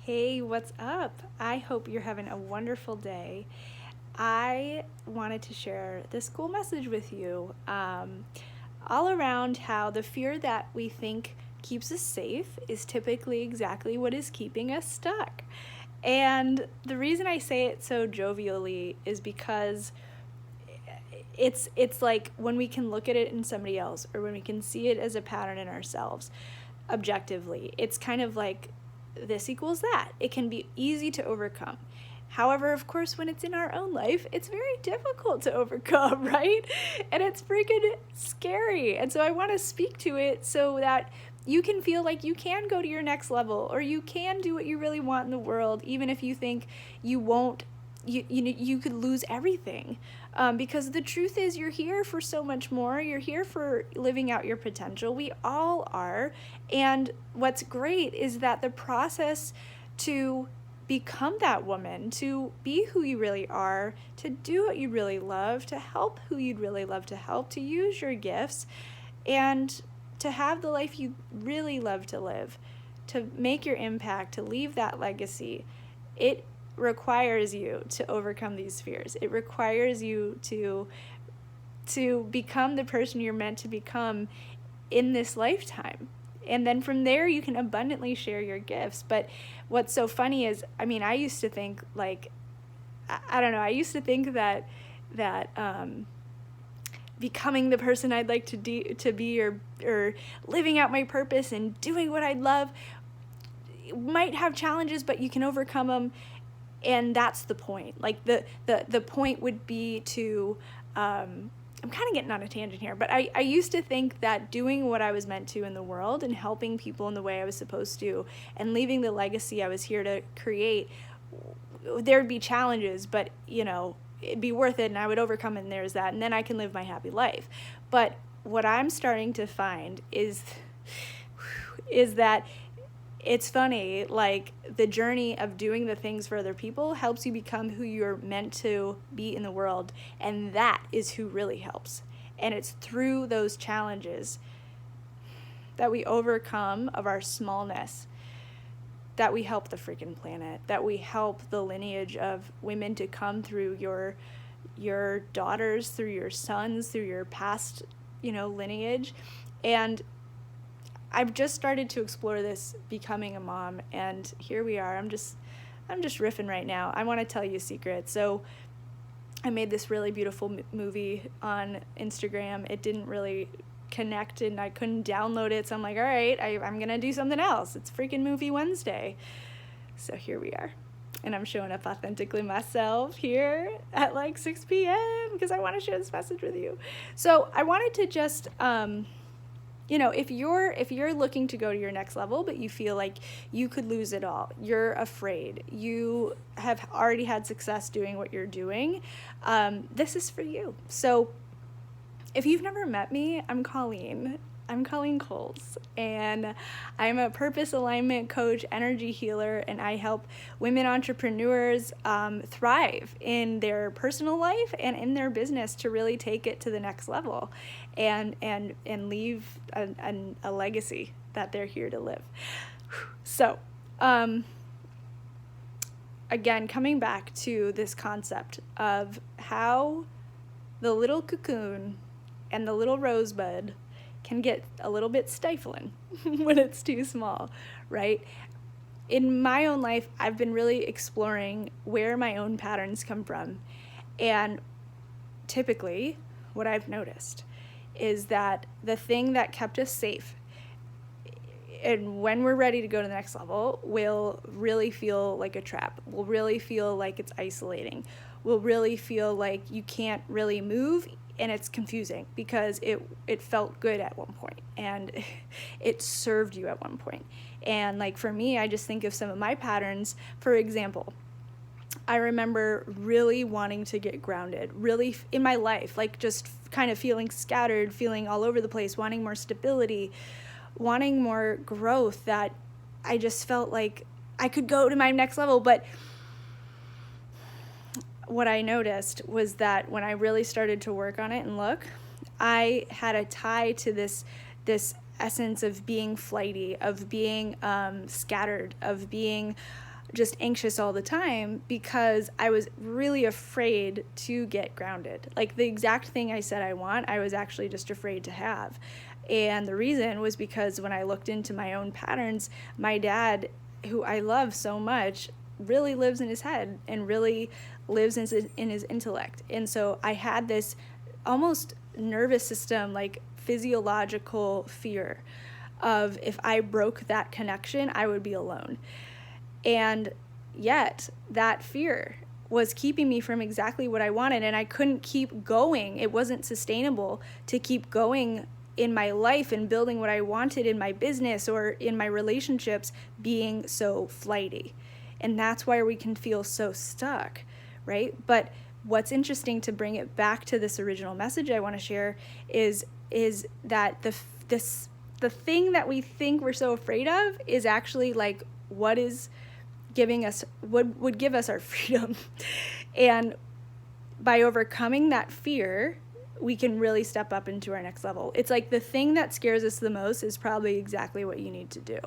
Hey, what's up? I hope you're having a wonderful day. I wanted to share this cool message with you all around how the fear that we think keeps us safe is typically exactly what is keeping us stuck. And the reason I say it so jovially is because it's like when we can look at it in somebody else or when we can see it as a pattern in ourselves objectively. It's kind of like this equals that. It can be easy to overcome. However, of course, when it's in our own life, it's very difficult to overcome, right? And it's freaking scary. And so I want to speak to it so that you can feel like you can go to your next level or you can do what you really want in the world, even if you think you won't. You could lose everything, because the truth is you're here for so much more. You're here for living out your potential. We all are. And what's great is that the process to become that woman, to be who you really are, to do what you really love, to help who you'd really love to help, to use your gifts, and to have the life you really love to live, to make your impact, to leave that legacy. It requires you to overcome these fears. It requires you to become the person you're meant to become in this lifetime. And then from there, you can abundantly share your gifts. But what's so funny is, I used to think like, I don't know, I used to think that becoming the person I'd like to be or living out my purpose and doing what I love might have challenges, but you can overcome them. And that's the point. Like the point would be to, I'm kind of getting on a tangent here, but I used to think that doing what I was meant to in the world and helping people in the way I was supposed to and leaving the legacy I was here to create, there'd be challenges, but it'd be worth it and I would overcome it, and there's that, and then I can live my happy life. But what I'm starting to find is that it's funny, like the journey of doing the things for other people helps you become who you're meant to be in the world. And that is who really helps. And it's through those challenges that we overcome of our smallness, that we help the freaking planet, that we help the lineage of women to come through your daughters, through your sons, through your past, lineage. And I've just started to explore this becoming a mom, and here we are. I'm just riffing right now. I want to tell you a secret. So I made this really beautiful movie on Instagram. It didn't really connect and I couldn't download it. So I'm like, all right, I'm going to do something else. It's freaking Movie Wednesday. So here we are. And I'm showing up authentically myself here at like 6 p.m. because I want to share this message with you. So I wanted to just, if you're looking to go to your next level, but you feel like you could lose it all, you're afraid, you have already had success doing what you're doing, this is for you. So if you've never met me, I'm Colleen Coles, and I'm a purpose alignment coach, energy healer, and I help women entrepreneurs thrive in their personal life and in their business to really take it to the next level and leave a legacy that they're here to live. So, again, coming back to this concept of how the little cocoon and the little rosebud can get a little bit stifling when it's too small, right? In my own life, I've been really exploring where my own patterns come from. And typically, what I've noticed is that the thing that kept us safe, and when we're ready to go to the next level, will really feel like a trap, will really feel like it's isolating, will really feel like you can't really move. And it's confusing because it felt good at one point and it served you at one point. And like for me, I just think of some of my patterns. For example, I remember really wanting to get grounded, really in my life, like just kind of feeling scattered, feeling all over the place, wanting more stability, wanting more growth, that I just felt like I could go to my next level. But what I noticed was that when I really started to work on it and look, I had a tie to this essence of being flighty, of being scattered, of being just anxious all the time because I was really afraid to get grounded. Like the exact thing I said I want, I was actually just afraid to have. And the reason was because when I looked into my own patterns, my dad, who I love so much, really lives in his head and really lives in his intellect. And so I had this almost nervous system, like physiological fear of if I broke that connection, I would be alone. And yet that fear was keeping me from exactly what I wanted, and I couldn't keep going. It wasn't sustainable to keep going in my life and building what I wanted in my business or in my relationships being so flighty. And that's why we can feel so stuck, right? But what's interesting, to bring it back to this original message I want to share, is that the thing that we think we're so afraid of is actually like what is giving us, would give us our freedom. And by overcoming that fear, we can really step up into our next level. It's like the thing that scares us the most is probably exactly what you need to do,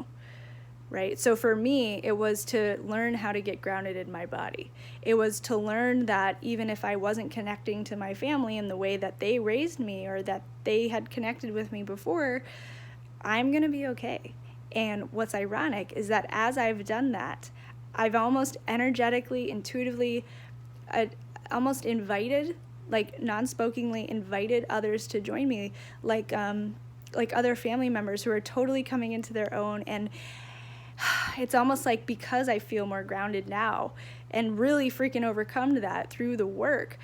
right? So for me, it was to learn how to get grounded in my body. It was to learn that even if I wasn't connecting to my family in the way that they raised me or that they had connected with me before, I'm going to be okay. And what's ironic is that as I've done that, I've almost energetically, intuitively, almost invited, like non-spokingly invited others to join me, like other family members who are totally coming into their own. And it's almost like because I feel more grounded now and really freaking overcome that through the work,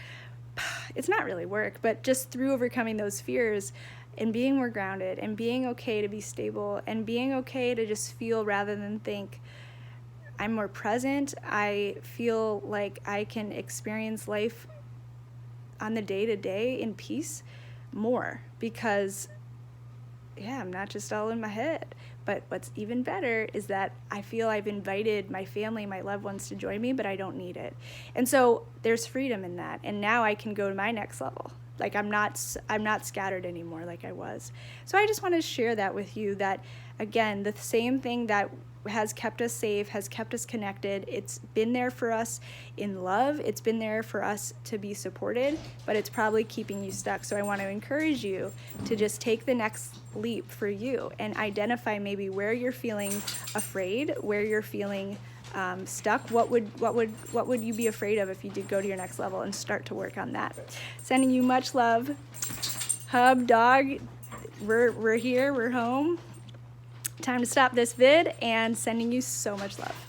it's not really work, but just through overcoming those fears and being more grounded and being okay to be stable and being okay to just feel rather than think, I'm more present. I feel like I can experience life on the day-to-day in peace more because, yeah, I'm not just all in my head. But what's even better is that I feel I've invited my family, my loved ones to join me, but I don't need it. And so there's freedom in that. And now I can go to my next level. Like I'm not scattered anymore like I was. So I just want to share that with you, that, again, the same thing that has kept us safe, has kept us connected. It's been there for us in love. It's been there for us to be supported, but it's probably keeping you stuck. So I want to encourage you to just take the next leap for you and identify maybe where you're feeling afraid, where you're feeling stuck. What would you be afraid of if you did go to your next level, and start to work on that. Sending you much love. Hub, dog, we're here, we're home. Time to stop this vid, and sending you so much love.